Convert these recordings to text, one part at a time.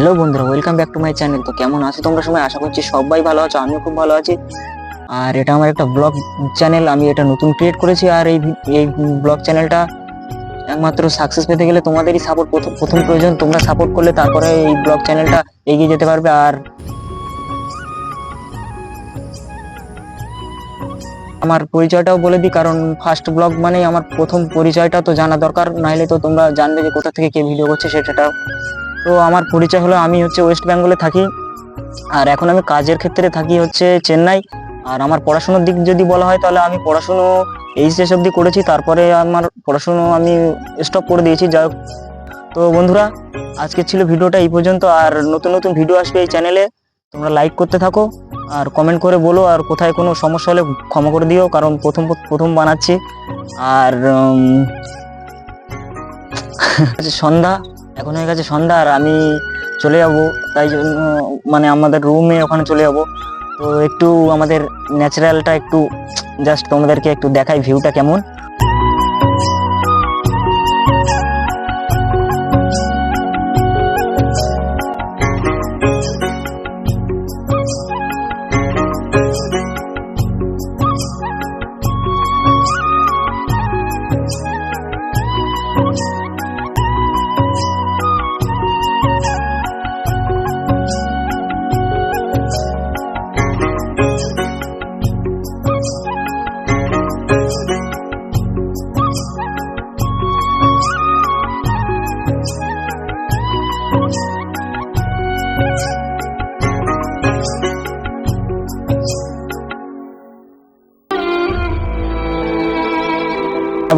Hello বন্ধুরা, welcome back to my channel. তো কেমন আছো তোমরা সবাই? আশা করছি সবাই ভালো আছো, আমিও খুব ভালো আছি। আর এটা আমার একটা ব্লগ চ্যানেল, আমি এটা নতুন ক্রিয়েট করেছি। আর এই ব্লগ চ্যানেলটা একমাত্র সাকসেস পেতে গেলে তোমাদেরই সাপোর্ট প্রথম প্রয়োজন। তোমরা সাপোর্ট করলে তারপরে এই ব্লগ চ্যানেলটা এগিয়ে যেতে পারবে। আর আমার পরিচয়টাও বলে দিই, কারণ ফার্স্ট ব্লগ মানে আমার প্রথম পরিচয়টা তো জানা দরকার, নাহলে তো তোমরা জানবে যে কোথা থেকে কে ভিডিও করছে সেটা। তো আমার পরিচয় হলো, আমি হচ্ছে ওয়েস্ট বেঙ্গলে থাকি, আর এখন আমি কাজের ক্ষেত্রে থাকি হচ্ছে চেন্নাই। আর আমার পড়াশোনার দিক যদি বলা হয়, তাহলে আমি পড়াশুনো এইচএস অবধি করেছি, তারপরে আমার পড়াশুনো আমি স্টপ করে দিয়েছি। যাই হোক, তো বন্ধুরা, আজকে ছিল ভিডিওটা এই পর্যন্ত। আর নতুন নতুন ভিডিও আসবে এই চ্যানেলে, তোমরা লাইক করতে থাকো আর কমেন্ট করে বলো। আর কোথায় কোনো সমস্যা হলে ক্ষমা করে দিও, কারণ প্রথম বানাচ্ছি। আর সন্ধ্যা, এখন হয়ে গেছে সন্ধ্যা, আর আমি চলে যাব, তাই জন্য মানে আমাদের রুমে ওখানে চলে যাব। তো একটু আমাদের ন্যাচারালটা একটু জাস্ট তোমাদেরকে একটু দেখাই, ভিউটা কেমন।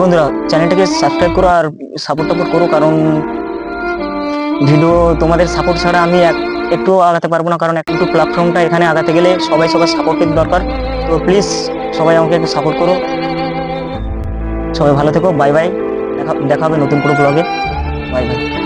বন্ধুরা, চ্যানেলটাকে সাবস্ক্রাইব করো আর সাপোর্ট করো, কারণ ভিডিও তোমাদের সাপোর্ট ছাড়া আমি একটু আগাতে পারবো না। কারণ একটু প্ল্যাটফর্মটা এখানে আগাতে গেলে সবাই সাপোর্টের দরকার। তো প্লিজ সবাই আমাকে একটু সাপোর্ট করো। সবাই ভালো থেকো, বাই বাই। দেখা হবে নতুন কোনো ব্লগে। Bye bye.